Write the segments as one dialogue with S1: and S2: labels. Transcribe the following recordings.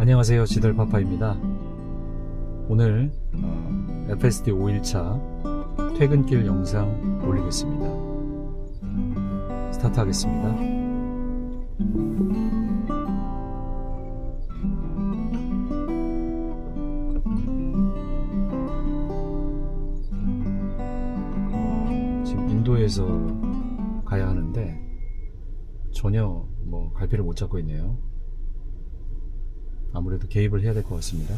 S1: 안녕하세요, 지들파파입니다. 오늘 FSD 5일차 퇴근길 영상 올리겠습니다. 스타트 하겠습니다. 지금 인도에서 가야 하는데 전혀 갈피를 못 잡고 있네요. 아무래도 개입을 해야 될 것 같습니다.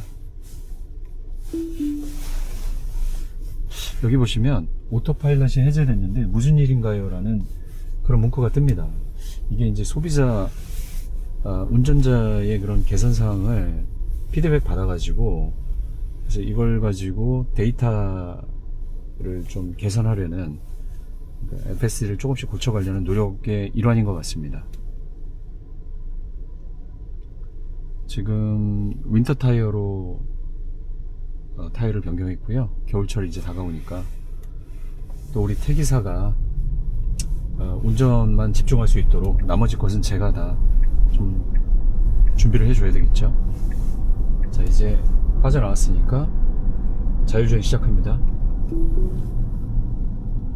S1: 여기 보시면 오토파일럿이 해제됐는데 무슨 일인가요? 라는 그런 문구가 뜹니다. 이게 이제 소비자 운전자의 그런 개선 사항을 피드백 받아가지고, 그래서 이걸 가지고 데이터를 좀 개선하려는, 그러니까 FSD를 조금씩 고쳐가려는 노력의 일환인 것 같습니다. 지금 윈터 타이어로 타이어를 변경했고요. 겨울철이 이제 다가오니까 또 우리 태기사가 운전만 집중할 수 있도록 나머지 것은 제가 다 좀 준비를 해줘야 되겠죠. 자, 이제 빠져나왔으니까 자율주행 시작합니다.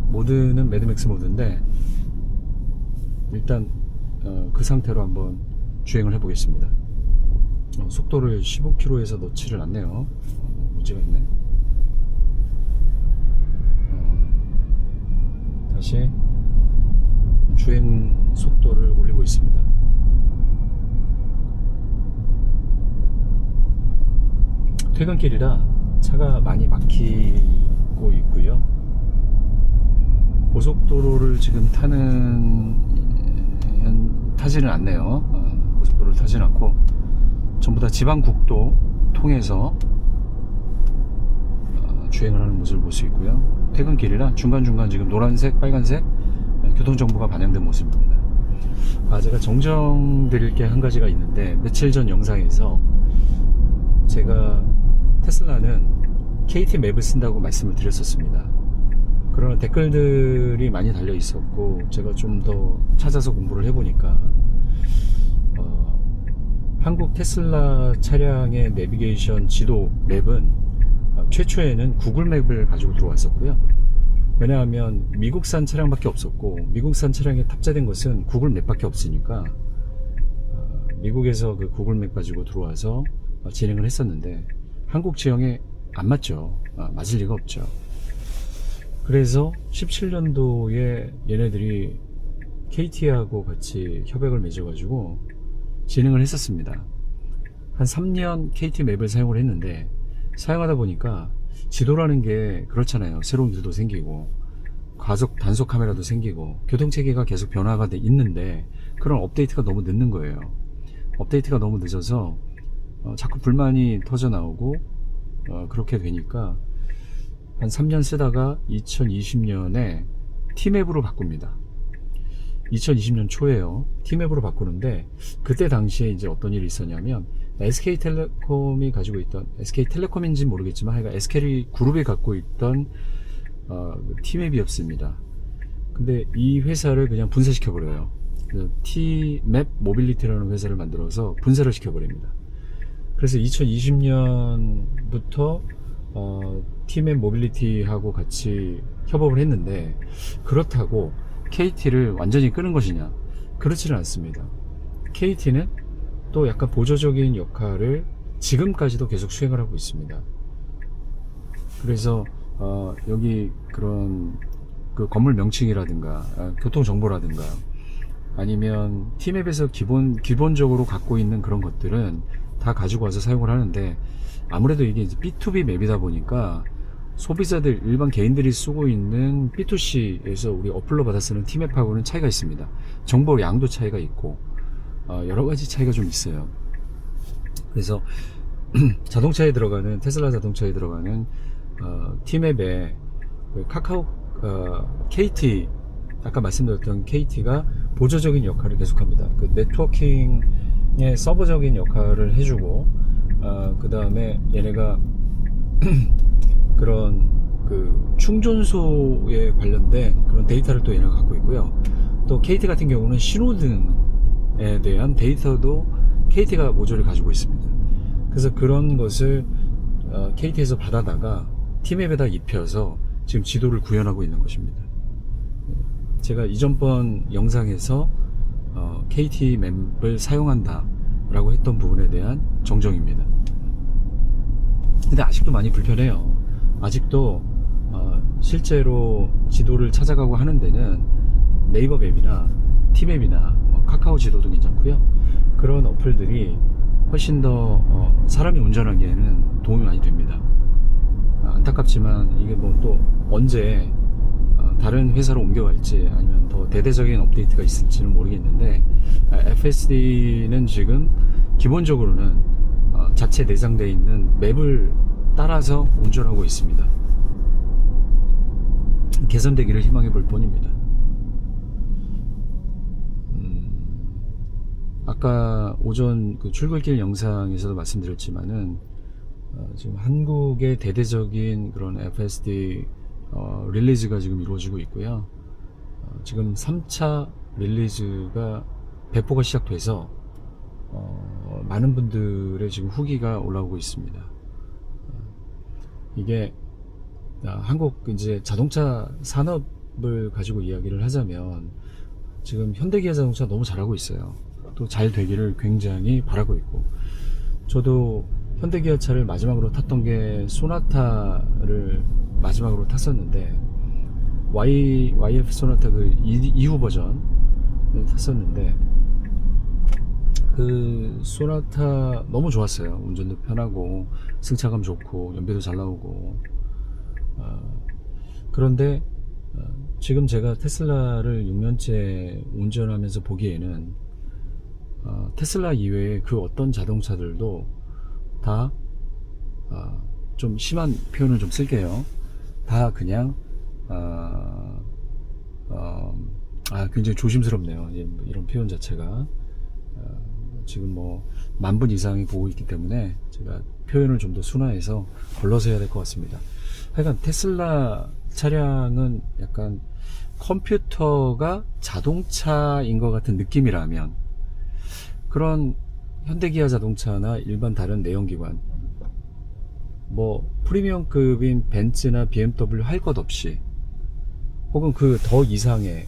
S1: 모드는 매드맥스 모드인데 일단 그 상태로 한번 주행을 해보겠습니다. 속도를 15km에서 넣지를 않네요. 문제가 있네. 다시 주행 속도를 올리고 있습니다. 퇴근길이라 차가 많이 막히고 있고요. 고속도로를 지금 타지는 않네요. 고속도로를 타지는 않고 전부 다 지방국도 통해서 주행을 하는 모습을 볼 수 있고요. 퇴근길이라 중간중간 지금 노란색, 빨간색 교통정보가 반영된 모습입니다. 제가 정정드릴 게 한 가지가 있는데, 며칠 전 영상에서 제가 테슬라는 KT 맵을 쓴다고 말씀을 드렸었습니다. 그러나 댓글들이 많이 달려 있었고, 제가 좀 더 찾아서 공부를 해보니까 한국 테슬라 차량의 내비게이션 지도 맵은 최초에는 구글 맵을 가지고 들어왔었고요. 왜냐하면 미국산 차량밖에 없었고, 미국산 차량에 탑재된 것은 구글 맵밖에 없으니까 미국에서 그 구글 맵 가지고 들어와서 진행을 했었는데 한국 지형에 안 맞죠. 맞을 리가 없죠. 그래서 17년도에 얘네들이 KT하고 같이 협약을 맺어가지고 진행을 했었습니다. 한 3년 KT 맵을 사용을 했는데, 사용하다 보니까 지도라는 게 그렇잖아요. 새로운 길도 생기고 과속 단속 카메라도 생기고 교통체계가 계속 변화가 있는데 그런 업데이트가 너무 늦는 거예요. 업데이트가 너무 늦어서 자꾸 불만이 터져 나오고 그렇게 되니까 한 3년 쓰다가 2020년에 T맵으로 바꿉니다. 2020년 초에요. T맵으로 바꾸는데, 그때 당시에 이제 어떤 일이 있었냐면, SK텔레콤이 가지고 있던, SK텔레콤인지는 모르겠지만 하여간 SK 그룹이 갖고 있던 T맵이었습니다. 근데 이 회사를 그냥 분쇄시켜 버려요. T맵 모빌리티라는 회사를 만들어서 분쇄를 시켜 버립니다. 그래서 2020년부터 T맵 모빌리티하고 같이 협업을 했는데, 그렇다고 KT를 완전히 끄는 것이냐? 그렇지는 않습니다. KT는 또 약간 보조적인 역할을 지금까지도 계속 수행을 하고 있습니다. 그래서 여기 그런 그 건물 명칭이라든가 교통 정보라든가 아니면 T맵에서 기본적으로 갖고 있는 그런 것들은 다 가지고 와서 사용을 하는데, 아무래도 이게 이제 B2B 맵이다 보니까 소비자들, 일반 개인들이 쓰고 있는 B2C에서 우리 어플로 받아 쓰는 T맵하고는 차이가 있습니다. 정보 양도 차이가 있고 여러 가지 차이가 좀 있어요. 그래서 자동차에 들어가는, 테슬라 자동차에 들어가는 T맵에 카카오 KT, 아까 말씀드렸던 KT가 보조적인 역할을 계속합니다. 그 네트워킹의 서버적인 역할을 해주고, 그 다음에 얘네가 그런 그 충전소에 관련된 그런 데이터를 또 얘네가 갖고 있고요. 또 KT 같은 경우는 신호등에 대한 데이터도 KT가 모조리 가지고 있습니다. 그래서 그런 것을 KT에서 받아다가 티맵에다 입혀서 지금 지도를 구현하고 있는 것입니다. 제가 이전번 영상에서 KT 맵을 사용한다 라고 했던 부분에 대한 정정입니다. 근데 아직도 많이 불편해요. 아직도 실제로 지도를 찾아가고 하는 데는 네이버 맵이나 티맵이나 카카오 지도도 괜찮고요. 그런 어플들이 훨씬 더 사람이 운전하기에는 도움이 많이 됩니다. 안타깝지만 이게 뭐 또 언제 다른 회사로 옮겨갈지 아니면 더 대대적인 업데이트가 있을지는 모르겠는데, FSD는 지금 기본적으로는 자체 내장되어 있는 맵을 따라서 운전하고 있습니다. 개선되기를 희망해 볼 뿐입니다. 아까 오전 그 출근길 영상에서도 말씀드렸지만은 지금 한국의 대대적인 그런 FSD 릴리즈가 지금 이루어지고 있고요. 지금 3차 릴리즈가 배포가 시작돼서 많은 분들의 지금 후기가 올라오고 있습니다. 이게 한국 이제 자동차 산업을 가지고 이야기를 하자면 지금 현대기아 자동차 너무 잘하고 있어요. 또 잘 되기를 굉장히 바라고 있고, 저도 현대기아 차를 마지막으로 탔던 게 소나타를 마지막으로 탔었는데, YF 소나타 그 이후 버전을 탔었는데, 그 소나타 너무 좋았어요. 운전도 편하고 승차감 좋고 연비도 잘 나오고. 그런데 지금 제가 테슬라를 6년째 운전하면서 보기에는 테슬라 이외에 그 어떤 자동차들도 다 좀 심한 표현을 좀 쓸게요. 다 그냥 굉장히 조심스럽네요. 이런 표현 자체가. 지금 뭐 10,000분 이상이 보고 있기 때문에 제가 표현을 좀 더 순화해서 걸러서 해야 될 것 같습니다. 하여간 테슬라 차량은 약간 컴퓨터가 자동차인 것 같은 느낌이라면, 그런 현대기아 자동차나 일반 다른 내연기관, 뭐 프리미엄급인 벤츠나 BMW 할 것 없이, 혹은 그 더 이상의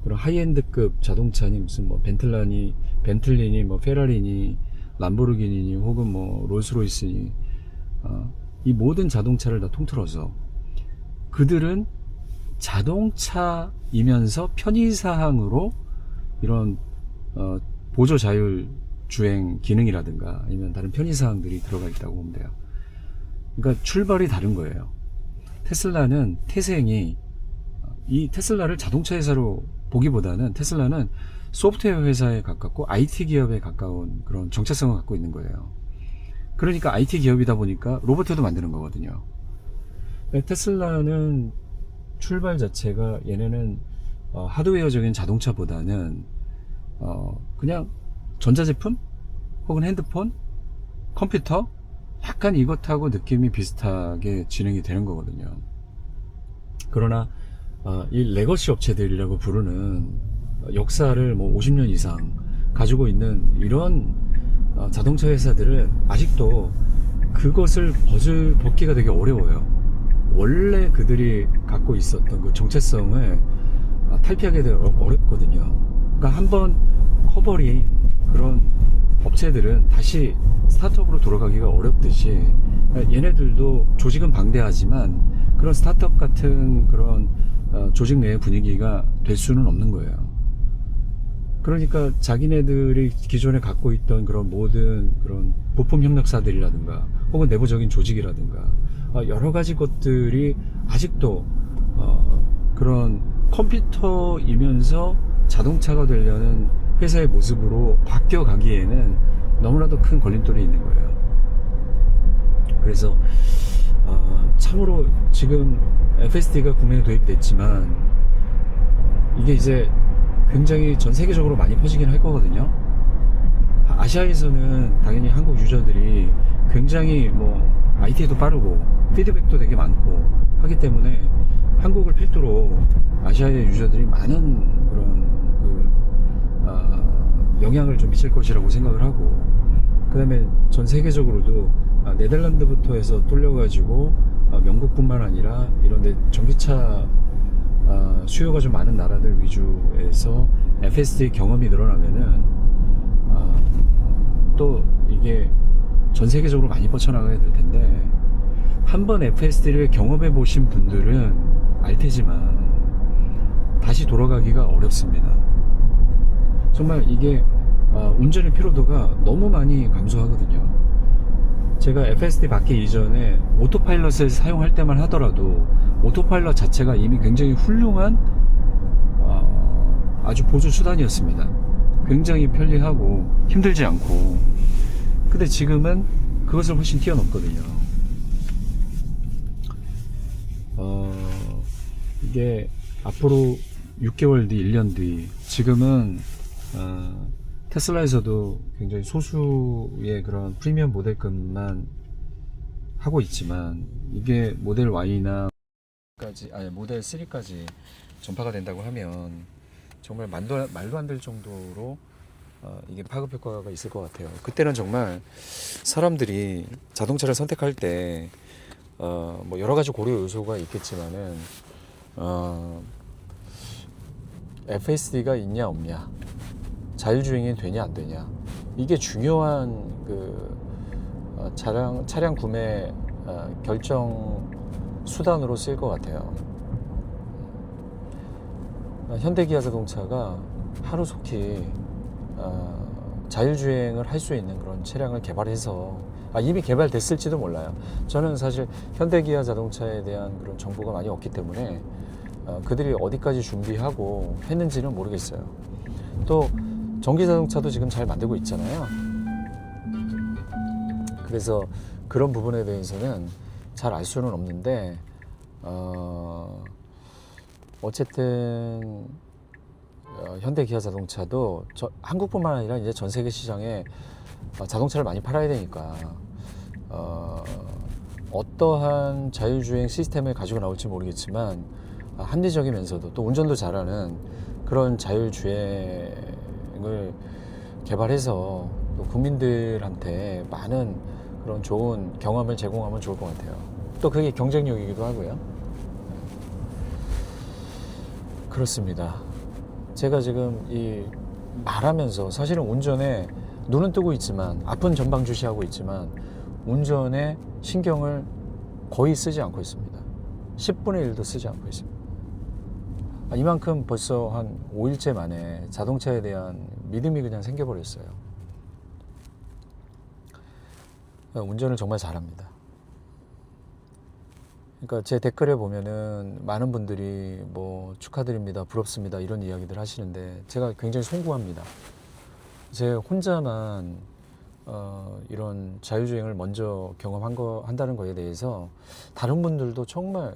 S1: 그런 하이엔드급 자동차니 무슨 뭐 벤틀리니 뭐 페라리니 람보르기니니 혹은 뭐 롤스로이스니 이 모든 자동차를 다 통틀어서 그들은 자동차이면서 편의사항으로 이런 보조 자율 주행 기능이라든가 아니면 다른 편의사항들이 들어가 있다고 보면 돼요. 그러니까 출발이 다른 거예요. 테슬라는 태생이, 이 테슬라를 자동차 회사로 보기보다는 테슬라는 소프트웨어 회사에 가깝고 IT 기업에 가까운 그런 정체성을 갖고 있는 거예요. 그러니까 IT 기업이다 보니까 로봇도 만드는 거거든요. 테슬라는 출발 자체가, 얘네는 하드웨어적인 자동차보다는 그냥 전자제품 혹은 핸드폰, 컴퓨터, 약간 이것하고 느낌이 비슷하게 진행이 되는 거거든요. 그러나 이 레거시 업체들이라고 부르는 역사를 뭐 50년 이상 가지고 있는 이런 자동차 회사들은 아직도 그것을 벗기가 되게 어려워요. 원래 그들이 갖고 있었던 그 정체성을 탈피하기 되게 어렵거든요. 그러니까 한번 커버린 그런 업체들은 다시 스타트업으로 돌아가기가 어렵듯이, 얘네들도 조직은 방대하지만 그런 스타트업 같은 그런 조직 내의 분위기가 될 수는 없는 거예요. 그러니까 자기네들이 기존에 갖고 있던 그런 모든 그런 부품 협력사들이라든가 혹은 내부적인 조직이라든가 여러 가지 것들이 아직도 그런 컴퓨터이면서 자동차가 되려는 회사의 모습으로 바뀌어 가기에는 너무나도 큰 걸림돌이 있는 거예요. 그래서 참으로 지금 FSD가 국내에 도입이 됐지만 이게 이제 굉장히 전 세계적으로 많이 퍼지긴 할 거거든요. 아시아에서는 당연히 한국 유저들이 굉장히 뭐 IT에도 빠르고 피드백도 되게 많고 하기 때문에 한국을 필두로 아시아의 유저들이 많은 그런 영향을 좀 미칠 것이라고 생각을 하고, 그 다음에 전 세계적으로도 네덜란드부터 해서 뚫려가지고 영국뿐만 아니라 이런데 전기차 수요가 좀 많은 나라들 위주에서 FSD 경험이 늘어나면은 또 이게 전 세계적으로 많이 뻗쳐나가게 될 텐데, 한번 FSD를 경험해 보신 분들은 알 테지만 다시 돌아가기가 어렵습니다. 정말 이게 운전의 피로도가 너무 많이 감소하거든요. 제가 FSD 받기 이전에 오토파일럿을 사용할 때만 하더라도 오토파일럿 자체가 이미 굉장히 훌륭한 아주 보조 수단이었습니다. 굉장히 편리하고 힘들지 않고. 근데 지금은 그것을 훨씬 뛰어넘거든요. 이게 앞으로 6개월 뒤, 1년 뒤, 지금은 테슬라에서도 굉장히 소수의 그런 프리미엄 모델급만 하고 있지만, 이게 모델 Y나 모델 3까지 전파가 된다고 하면 정말 말도 안 될 정도로 이게 파급 효과가 있을 것 같아요. 그때는 정말 사람들이 자동차를 선택할 때 뭐 여러 가지 고려 요소가 있겠지만은 FSD가 있냐 없냐, 자율주행이 되냐 안 되냐, 이게 중요한 그 차량 구매 결정 수단으로 쓰일 것 같아요. 현대기아 자동차가 하루속히 자율주행을 할 수 있는 그런 차량을 개발해서 이미 개발됐을지도 몰라요. 저는 사실 현대기아 자동차에 대한 그런 정보가 많이 없기 때문에 그들이 어디까지 준비하고 했는지는 모르겠어요. 또 전기자동차도 지금 잘 만들고 있잖아요. 그래서 그런 부분에 대해서는 잘 알 수는 없는데 어쨌든 현대 기아 자동차도 한국뿐만 아니라 이제 전 세계 시장에 자동차를 많이 팔아야 되니까 어떠한 자율주행 시스템을 가지고 나올지 모르겠지만 합리적이면서도 또 운전도 잘하는 그런 자율주행을 개발해서 또 국민들한테 많은 그런 좋은 경험을 제공하면 좋을 것 같아요. 또 그게 경쟁력이기도 하고요. 그렇습니다. 제가 지금 말하면서 사실은 운전에 눈은 뜨고 있지만, 앞은 전방주시하고 있지만 운전에 신경을 거의 쓰지 않고 있습니다. 10분의 1도 쓰지 않고 있습니다. 이만큼 벌써 한 5일째 만에 자동차에 대한 믿음이 그냥 생겨버렸어요. 운전을 정말 잘합니다. 그러니까 제 댓글에 보면은 많은 분들이 뭐 축하드립니다, 부럽습니다, 이런 이야기들 하시는데 제가 굉장히 송구합니다. 제 혼자만 이런 자율주행을 먼저 한다는 거에 대해서 다른 분들도 정말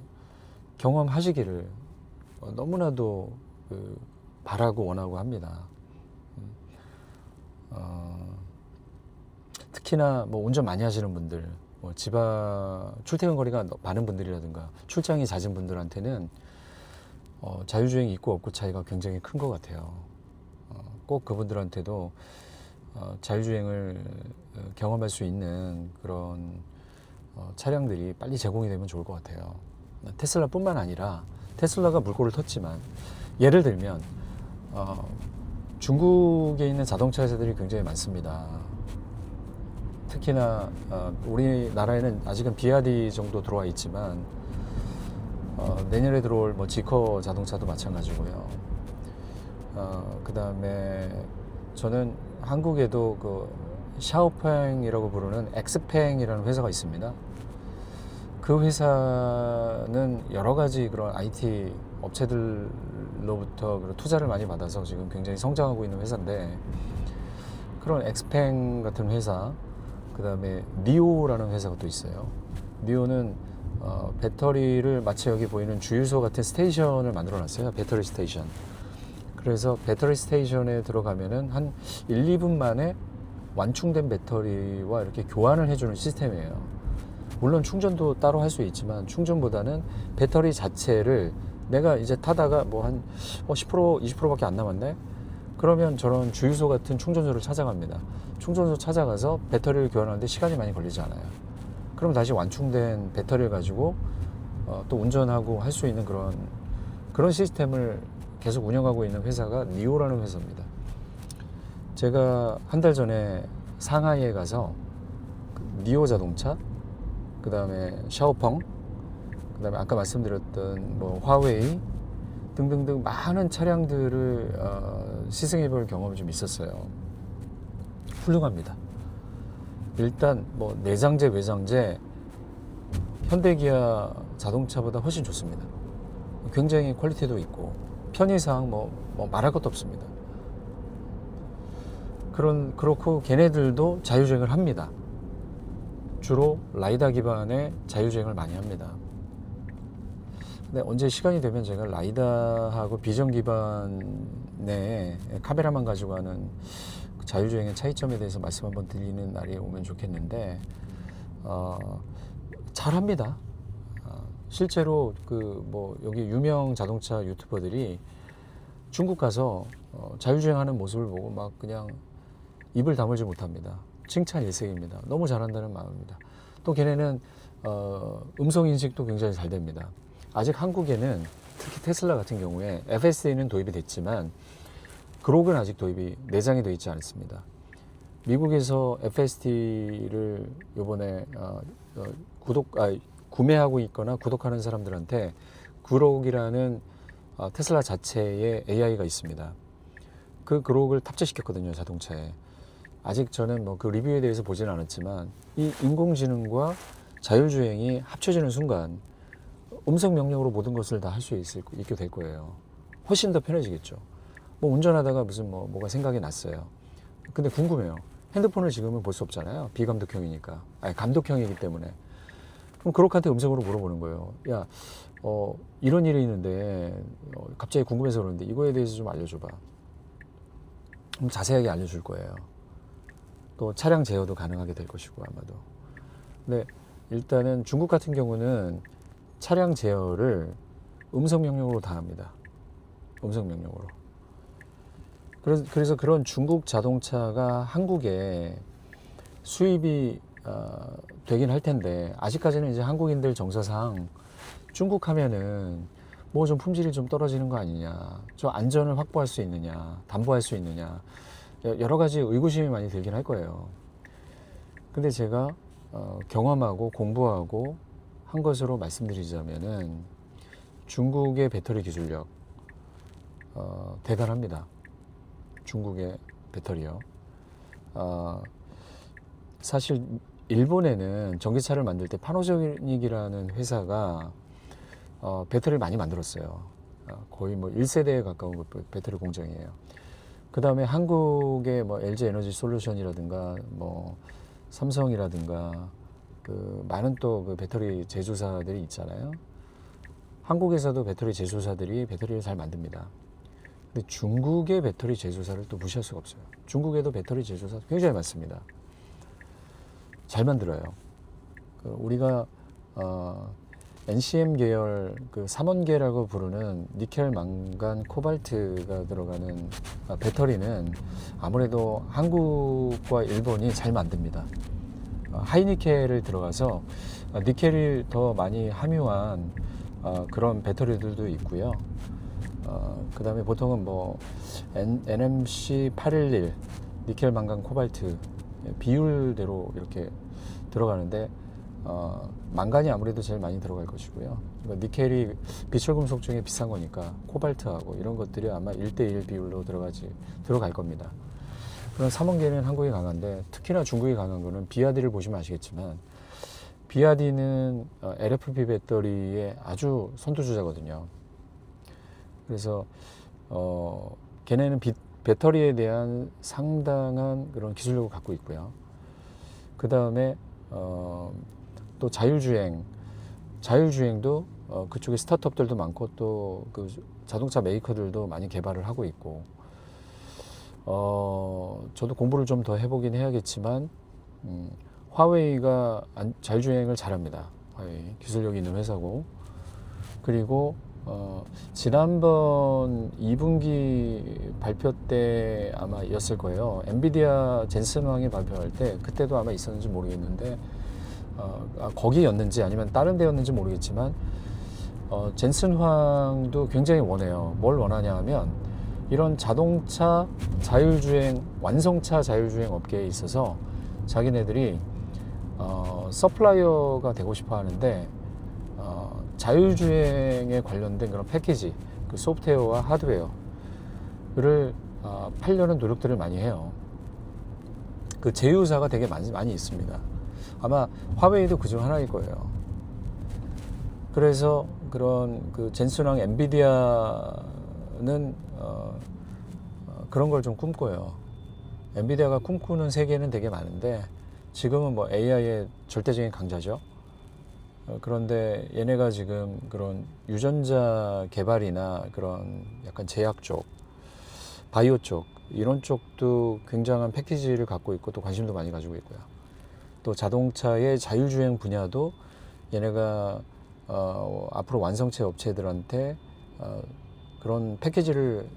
S1: 경험하시기를 너무나도 바라고 원하고 합니다. 특히나 뭐 운전 많이 하시는 분들, 뭐 출퇴근 거리가 많은 분들이라든가 출장이 잦은 분들한테는 자율주행이 있고 없고 차이가 굉장히 큰 것 같아요. 꼭 그분들한테도 자율주행을 경험할 수 있는 그런 차량들이 빨리 제공이 되면 좋을 것 같아요. 테슬라뿐만 아니라, 테슬라가 물꼬를 텄지만 예를 들면 중국에 있는 자동차 회사들이 굉장히 많습니다. 특히나 우리나라에는 아직은 비아디 정도 들어와 있지만 내년에 들어올 뭐 지커 자동차도 마찬가지고요. 그 다음에 저는 한국에도 그 샤오팽이라고 부르는 엑스팽이라는 회사가 있습니다. 그 회사는 여러 가지 그런 IT 업체들로부터 그런 투자를 많이 받아서 지금 굉장히 성장하고 있는 회사인데, 그런 엑스팽 같은 회사, 그 다음에 니오라는 회사가 또 있어요. 니오는 배터리를 마치 여기 보이는 주유소 같은 스테이션을 만들어 놨어요. 배터리 스테이션. 그래서 배터리 스테이션에 들어가면은 한 1, 2분 만에 완충된 배터리와 이렇게 교환을 해주는 시스템이에요. 물론 충전도 따로 할 수 있지만 충전보다는 배터리 자체를 내가 이제 타다가 뭐 한 10%, 20%밖에 안 남았네? 그러면 저런 주유소 같은 충전소를 찾아갑니다. 충전소 찾아가서 배터리를 교환하는데 시간이 많이 걸리지 않아요. 그럼 다시 완충된 배터리를 가지고 또 운전하고 할 수 있는 그런 시스템을 계속 운영하고 있는 회사가 니오라는 회사입니다. 제가 한 달 전에 상하이에 가서 니오 자동차, 그 다음에 샤오펑, 그 다음에 아까 말씀드렸던 뭐 화웨이 등등등 많은 차량들을 시승해볼 경험이 좀 있었어요. 훌륭합니다. 일단 뭐 내장재 외장재 현대기아 자동차보다 훨씬 좋습니다. 굉장히 퀄리티도 있고 편의상 뭐 말할 것도 없습니다. 그렇고 걔네들도 자율주행을 합니다. 주로 라이다 기반의 자율주행을 많이 합니다. 근데 언제 시간이 되면 제가 라이다하고 비전 기반의 카메라만 가지고 하는 자율주행의 차이점에 대해서 말씀 한번 드리는 날이 오면 좋겠는데 잘합니다. 실제로 뭐 여기 유명 자동차 유튜버들이 중국 가서 자율주행하는 모습을 보고 막 그냥 입을 다물지 못합니다. 칭찬 일색입니다. 너무 잘한다는 마음입니다. 또 걔네는 음성 인식도 굉장히 잘 됩니다. 아직 한국에는 특히 테슬라 같은 경우에 FSD는 도입이 됐지만 그록은 아직 내장이 되어 있지 않습니다. 미국에서 FSD를 요번에 구매하고 있거나 구독하는 사람들한테 그록이라는 테슬라 자체의 AI가 있습니다. 그 그록을 탑재시켰거든요, 자동차에. 아직 저는 뭐 그 리뷰에 대해서 보지는 않았지만 이 인공지능과 자율주행이 합쳐지는 순간 음성 명령으로 모든 것을 다 할 수 있게 될 거예요. 훨씬 더 편해지겠죠. 뭐 운전하다가 무슨 뭐가 생각이 났어요. 근데 궁금해요. 핸드폰을 지금은 볼 수 없잖아요. 비감독형이니까. 아니, 감독형이기 때문에. 그럼 그록한테 음성으로 물어보는 거예요. 야, 이런 일이 있는데 갑자기 궁금해서 그러는데 이거에 대해서 좀 알려줘봐. 그럼 자세하게 알려줄 거예요. 또 차량 제어도 가능하게 될 것이고 아마도. 근데 일단은 중국 같은 경우는 차량 제어를 음성 명령으로 다 합니다. 음성 명령으로. 그래서 그런 중국 자동차가 한국에 수입이 되긴 할 텐데 아직까지는 이제 한국인들 정서상 중국 하면은 뭐 좀 품질이 좀 떨어지는 거 아니냐, 좀 안전을 확보할 수 있느냐, 담보할 수 있느냐, 여러 가지 의구심이 많이 들긴 할 거예요. 근데 제가 경험하고 공부하고 한 것으로 말씀드리자면은 중국의 배터리 기술력 대단합니다. 중국의 배터리요. 사실 일본에는 전기차를 만들 때 파나소닉이라는 회사가 배터리를 많이 만들었어요. 거의 뭐 1세대에 가까운 배터리 공장이에요. 그 다음에 한국의 뭐 LG 에너지 솔루션이라든가 뭐 삼성이라든가 많은 또 그 배터리 제조사들이 있잖아요. 한국에서도 배터리 제조사들이 배터리를 잘 만듭니다. 근데 중국의 배터리 제조사를 또 무시할 수가 없어요. 중국에도 배터리 제조사 굉장히 많습니다. 잘 만들어요. 우리가 NCM 계열 삼원계라고 부르는 니켈, 망간, 코발트가 들어가는 배터리는 아무래도 한국과 일본이 잘 만듭니다. 하이니켈을 들어가서 니켈을 더 많이 함유한 그런 배터리들도 있고요. 그 다음에 보통은 뭐 NMC 811 니켈, 망간, 코발트 비율대로 이렇게 들어가는데 망간이 아무래도 제일 많이 들어갈 것이고요. 니켈이 비철금속 중에 비싼 거니까 코발트하고 이런 것들이 아마 1대1 비율로 들어갈 겁니다. 그런 삼원계는 한국이 강한데 특히나 중국이 강한 거는 비아디를 보시면 아시겠지만 비아디는 LFP 배터리의 아주 선두주자거든요. 그래서 걔네는 배터리에 대한 상당한 그런 기술력을 갖고 있고요. 그 다음에 또 자율주행도 그쪽에 스타트업들도 많고 또 그 자동차 메이커들도 많이 개발을 하고 있고 저도 공부를 좀 더 해보긴 해야겠지만 화웨이가 자율주행을 잘합니다. 화웨이 기술력이 있는 회사고 그리고 지난번 2분기 발표 때 아마였을 거예요. 엔비디아 젠슨 황이 발표할 때 그때도 아마 있었는지 모르겠는데 거기였는지 아니면 다른 데였는지 모르겠지만 젠슨 황도 굉장히 원해요. 뭘 원하냐 하면 이런 자동차 자율주행, 완성차 자율주행 업계에 있어서 자기네들이 서플라이어가 되고 싶어 하는데 자율주행에 관련된 그런 패키지, 그 소프트웨어와 하드웨어를 팔려는 노력들을 많이 해요. 그 제휴사가 되게 많이 있습니다. 아마 화웨이도 그중 하나일 거예요. 그래서 그런 그 젠슨왕 엔비디아는 그런 걸 좀 꿈꿔요. 엔비디아가 꿈꾸는 세계는 되게 많은데 지금은 뭐 AI의 절대적인 강자죠. 그런데 얘네가 지금 그런 유전자 개발이나 그런 약간 제약 쪽, 바이오 쪽 이런 쪽도 굉장한 패키지를 갖고 있고 또 관심도 많이 가지고 있고요. 또 자동차의 자율주행 분야도 얘네가 앞으로 완성체 업체들한테 그런 패키지를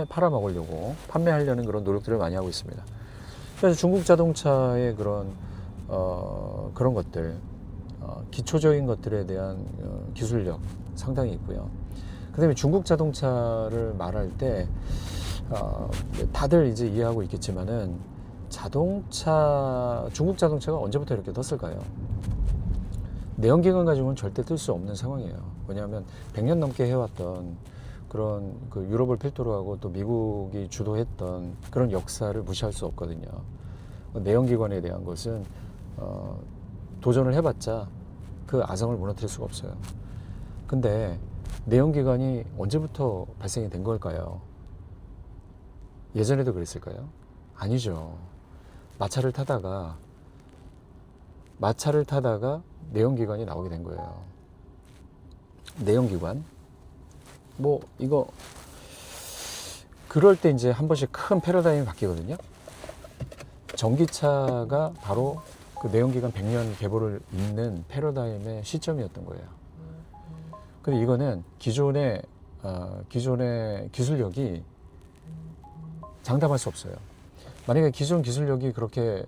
S1: 팔아먹으려고 판매하려는 그런 노력들을 많이 하고 있습니다. 그래서 중국 자동차의 그런 것들, 기초적인 것들에 대한 기술력 상당히 있고요. 그 다음에 중국 자동차를 말할 때 다들 이제 이해하고 있겠지만은 중국 자동차가 언제부터 이렇게 떴을까요? 내연기관 가지고는 절대 뜰 수 없는 상황이에요. 왜냐하면 100년 넘게 해왔던 그런 그 유럽을 필두로 하고 또 미국이 주도했던 그런 역사를 무시할 수 없거든요. 내연기관에 대한 것은 도전을 해봤자 그 아성을 무너뜨릴 수가 없어요. 근데 내연기관이 언제부터 발생이 된 걸까요? 예전에도 그랬을까요? 아니죠. 마차를 타다가 내연기관이 나오게 된 거예요. 내연기관? 뭐 이거 그럴 때 이제 한 번씩 큰 패러다임이 바뀌거든요. 전기차가 바로 그 내연기관 100년 계보를 잇는 패러다임의 시점이었던 거예요. 근데 이거는 기존의 기술력이 장담할 수 없어요. 만약에 기존 기술력이 그렇게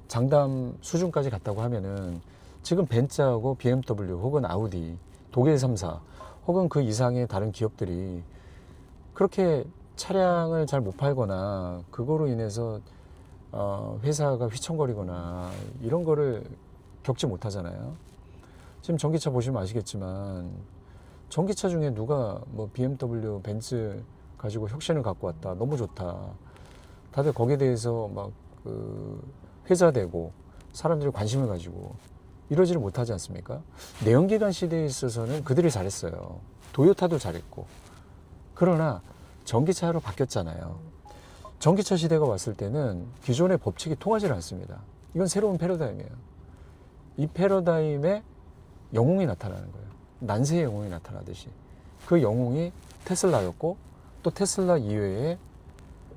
S1: 장담 수준까지 갔다고 하면은 지금 벤츠하고 BMW 혹은 아우디, 독일 3사 혹은 그 이상의 다른 기업들이 그렇게 차량을 잘 못 팔거나 그거로 인해서 회사가 휘청거리거나 이런 거를 겪지 못하잖아요. 지금 전기차 보시면 아시겠지만 전기차 중에 누가 뭐 BMW, 벤츠 가지고 혁신을 갖고 왔다, 너무 좋다, 다들 거기에 대해서 막 그 회자되고 사람들이 관심을 가지고 이러지를 못하지 않습니까? 내연기관 시대에 있어서는 그들이 잘했어요. 도요타도 잘했고. 그러나 전기차로 바뀌었잖아요. 전기차 시대가 왔을 때는 기존의 법칙이 통하지 않습니다. 이건 새로운 패러다임이에요. 이 패러다임에 영웅이 나타나는 거예요. 난세의 영웅이 나타나듯이. 그 영웅이 테슬라였고 또 테슬라 이외에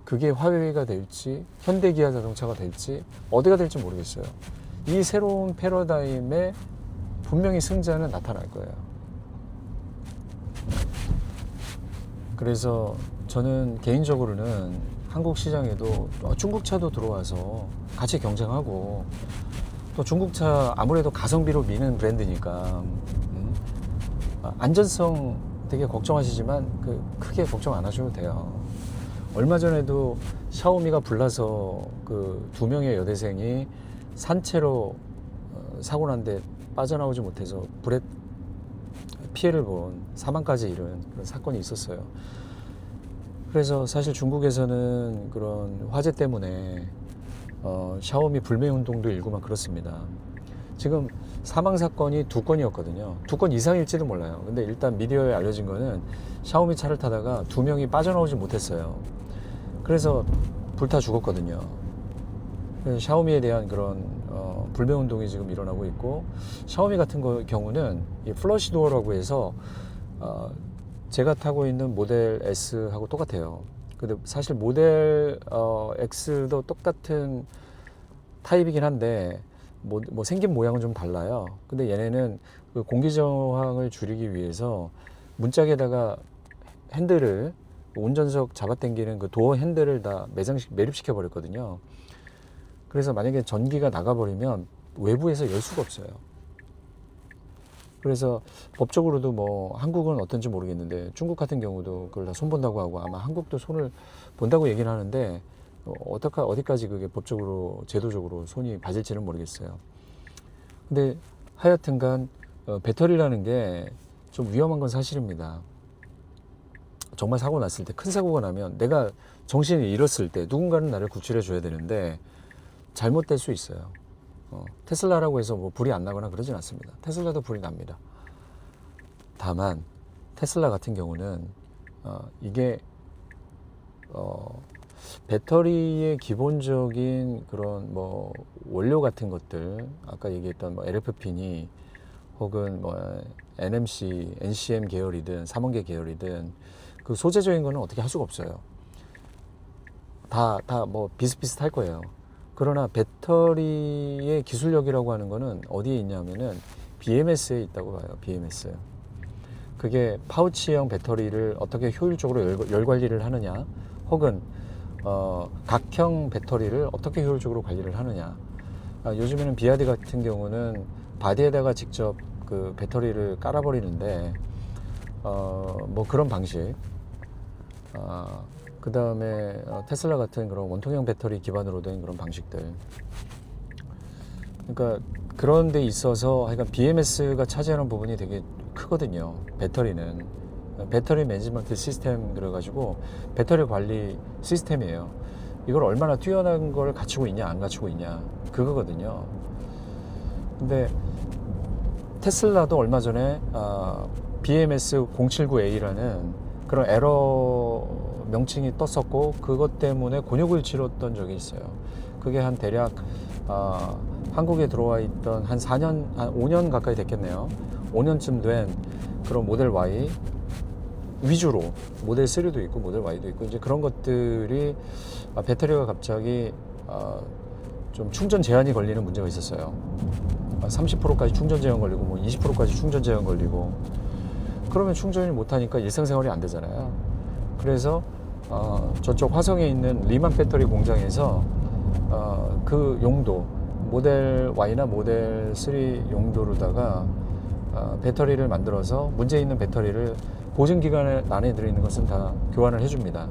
S1: 그게 화웨이가 될지 현대기아 자동차가 될지 어디가 될지 모르겠어요. 이 새로운 패러다임에 분명히 승자는 나타날 거예요. 그래서 저는 개인적으로는 한국 시장에도 중국차도 들어와서 같이 경쟁하고 또 중국차 아무래도 가성비로 미는 브랜드니까 안전성 되게 걱정하시지만 크게 걱정 안 하셔도 돼요. 얼마 전에도 샤오미가 불나서 그 2명의 여대생이 산채로 사고 난데 빠져나오지 못해서 불에 피해를 본 사망까지 이른 그런 사건이 있었어요. 그래서 사실 중국에서는 그런 화재 때문에 샤오미 불매 운동도 일고 막 그렇습니다. 지금 사망 사건이 2건이었거든요. 2건 이상일지도 몰라요. 근데 일단 미디어에 알려진 거는 샤오미 차를 타다가 2명이 빠져나오지 못했어요. 그래서 불타 죽었거든요. 그래서 샤오미에 대한 그런 불매 운동이 지금 일어나고 있고, 샤오미 같은 경우는 이 플러시 도어라고 해서 제가 타고 있는 모델 S하고 똑같아요. 근데 사실 모델 X도 똑같은 타입이긴 한데 생긴 모양은 좀 달라요. 근데 얘네는 그 공기 저항을 줄이기 위해서 문짝에다가 핸들을 운전석 잡아당기는 그 도어 핸들을 다 매립시켜 버렸거든요. 그래서 만약에 전기가 나가버리면 외부에서 열 수가 없어요. 그래서 법적으로도 뭐 한국은 어떤지 모르겠는데 중국 같은 경우도 그걸 다 손본다고 하고 아마 한국도 손을 본다고 얘기는 하는데 어디까지 그게 법적으로 제도적으로 손이 봐질지는 모르겠어요. 근데 하여튼간 배터리라는 게 좀 위험한 건 사실입니다. 정말 사고 났을 때, 큰 사고가 나면 내가 정신을 잃었을 때 누군가는 나를 구출해 줘야 되는데 잘못될 수 있어요. 테슬라라고 해서 뭐 불이 안 나거나 그러진 않습니다. 테슬라도 불이 납니다. 다만 테슬라 같은 경우는 이게 배터리의 기본적인 그런 뭐 원료 같은 것들, 아까 얘기했던 뭐 LFP니 혹은 뭐 NMC, NCM 계열이든 삼원계 계열이든 그 소재적인 거는 어떻게 할 수가 없어요. 다 뭐 비슷비슷할 거예요. 그러나 배터리의 기술력이라고 하는 거는 어디에 있냐면은 BMS에 있다고 봐요. BMS. 그게 파우치형 배터리를 어떻게 효율적으로 열 관리를 하느냐, 혹은 각형 배터리를 어떻게 효율적으로 관리를 하느냐. 요즘에는 비아디 같은 경우는 바디에다가 직접 그 배터리를 깔아버리는데 뭐 그런 방식. 그 다음에 테슬라 같은 그런 원통형 배터리 기반으로 된 그런 방식들. 그러니까 그런 데 있어서 하여간 BMS가 차지하는 부분이 되게 크거든요. 배터리는 배터리 매니지먼트 시스템 그래가지고 배터리 관리 시스템이에요. 이걸 얼마나 뛰어난 걸 갖추고 있냐 안 갖추고 있냐 그거거든요. 근데 테슬라도 얼마 전에 BMS 079A라는 그런 에러 명칭이 떴었고 그것 때문에 곤욕을 치렀던 적이 있어요. 그게 한 대략 한국에 들어와 있던 한 5년 가까이 됐겠네요. 5년쯤 된 그런 모델 Y 위주로, 모델 3도 있고 모델 Y도 있고 이제 그런 것들이 배터리가 갑자기 좀 충전 제한이 걸리는 문제가 있었어요. 30%까지 충전 제한 걸리고 뭐 20%까지 충전 제한 걸리고 그러면 충전을 못하니까 일상생활이 안 되잖아요. 그래서 저쪽 화성에 있는 리만 배터리 공장에서 그 용도 모델 Y나 모델 3 용도로다가 배터리를 만들어서 문제 있는 배터리를 보증기간 안에 들어있는 것은 다 교환을 해줍니다.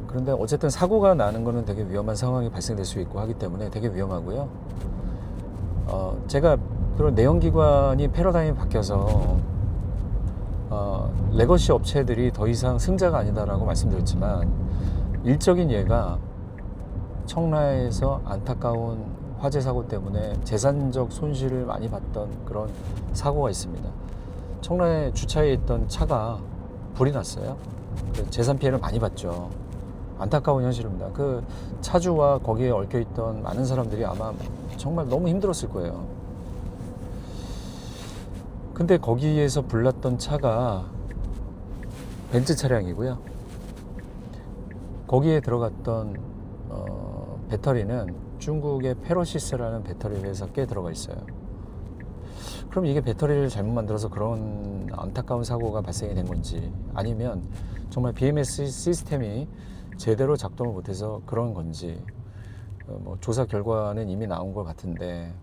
S1: 그런데 어쨌든 사고가 나는 거는 되게 위험한 상황이 발생될 수 있고 하기 때문에 되게 위험하고요. 제가 그런 내연기관이 패러다임이 바뀌어서 레거시 업체들이 더 이상 승자가 아니다라고 말씀드렸지만 일적인 예가 청라에서 안타까운 화재 사고 때문에 재산적 손실을 많이 봤던 그런 사고가 있습니다. 청라에 주차해 있던 차가 불이 났어요. 재산 피해를 많이 봤죠. 안타까운 현실입니다. 그 차주와 거기에 얽혀 있던 많은 사람들이 아마 정말 너무 힘들었을 거예요. 근데 거기에서 불났던 차가 벤츠 차량이고요. 거기에 들어갔던 배터리는 중국의 페로시스라는 배터리 회사께 들어가 있어요. 그럼 이게 배터리를 잘못 만들어서 그런 안타까운 사고가 발생이 된 건지 아니면 정말 BMS 시스템이 제대로 작동을 못해서 그런 건지 뭐 조사 결과는 이미 나온 것 같은데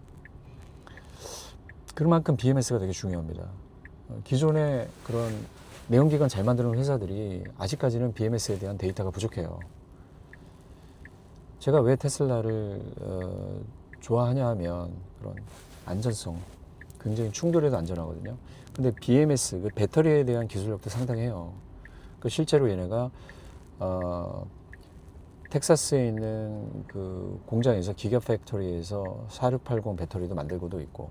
S1: 그만큼 BMS가 되게 중요합니다. 기존의 그런 내연기관 잘 만드는 회사들이 아직까지는 BMS에 대한 데이터가 부족해요. 제가 왜 테슬라를 좋아하냐 하면 그런 안전성, 굉장히 충돌해도 안전하거든요. 근데 BMS, 그 배터리에 대한 기술력도 상당해요. 그 실제로 얘네가 텍사스에 있는 그 공장에서 기가 팩토리에서 4680 배터리도 만들고도 있고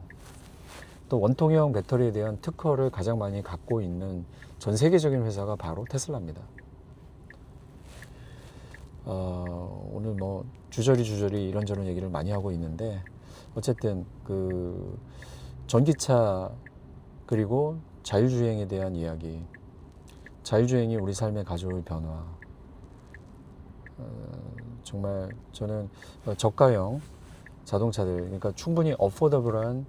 S1: 또 원통형 배터리에 대한 특허를 가장 많이 갖고 있는 전 세계적인 회사가 바로 테슬라입니다. 오늘 뭐 주저리 이런저런 얘기를 많이 하고 있는데 어쨌든 그 전기차 그리고 자율주행에 대한 이야기, 자율주행이 우리 삶에 가져올 변화, 정말 저는 저가형 자동차들, 그러니까 충분히 어포더블한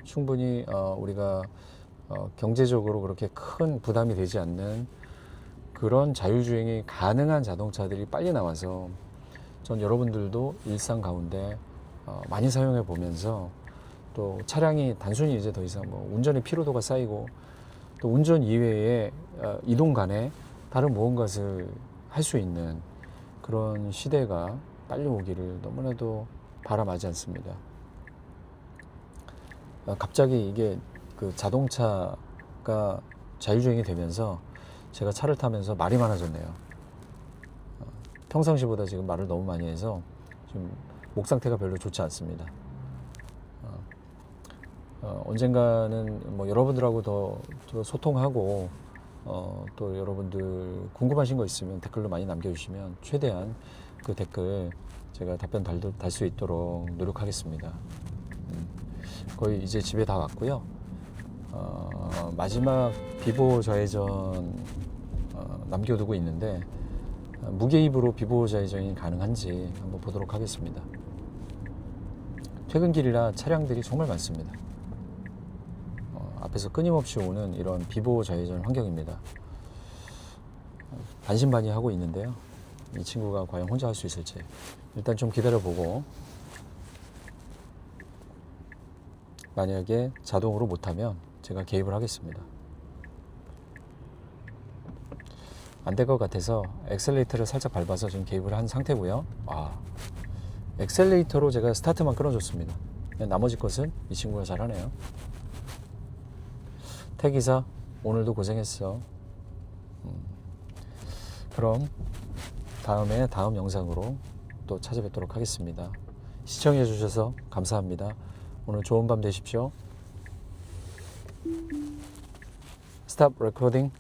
S1: 충분히 우리가 경제적으로 그렇게 큰 부담이 되지 않는 그런 자율주행이 가능한 자동차들이 빨리 나와서 전 여러분들도 일상 가운데 많이 사용해 보면서 또 차량이 단순히 이제 더 이상 뭐 운전의 피로도가 쌓이고 또 운전 이외에 이동 간에 다른 무언가를 할 수 있는 그런 시대가 빨리 오기를 너무나도 바람하지 않습니다. 갑자기 이게 그 자동차가 자율주행이 되면서 제가 차를 타면서 말이 많아졌네요. 평상시보다 지금 말을 너무 많이 해서 지금 목 상태가 별로 좋지 않습니다. 언젠가는 뭐 여러분들하고 더 소통하고 또 여러분들 궁금하신 거 있으면 댓글로 많이 남겨주시면 최대한 그 댓글 제가 답변 달 수 있도록 노력하겠습니다. 거의 이제 집에 다 왔고요. 마지막 비보 좌회전 남겨두고 있는데 무게입으로 비보 좌회전이 가능한지 한번 보도록 하겠습니다. 퇴근길이라 차량들이 정말 많습니다. 앞에서 끊임없이 오는 이런 비보 좌회전 환경입니다. 반신반의하고 있는데요. 이 친구가 과연 혼자 할 수 있을지 일단 좀 기다려보고 만약에 자동으로 못하면 제가 개입을 하겠습니다. 안 될 것 같아서 엑셀레이터를 살짝 밟아서 지금 개입을 한 상태고요. 엑셀레이터로 제가 스타트만 끊어줬습니다. 나머지 것은 이 친구가 잘하네요. 태기사 오늘도 고생했어. 그럼 다음 영상으로 또 찾아뵙도록 하겠습니다. 시청해 주셔서 감사합니다. 오늘 좋은 밤 되십시오. Stop recording.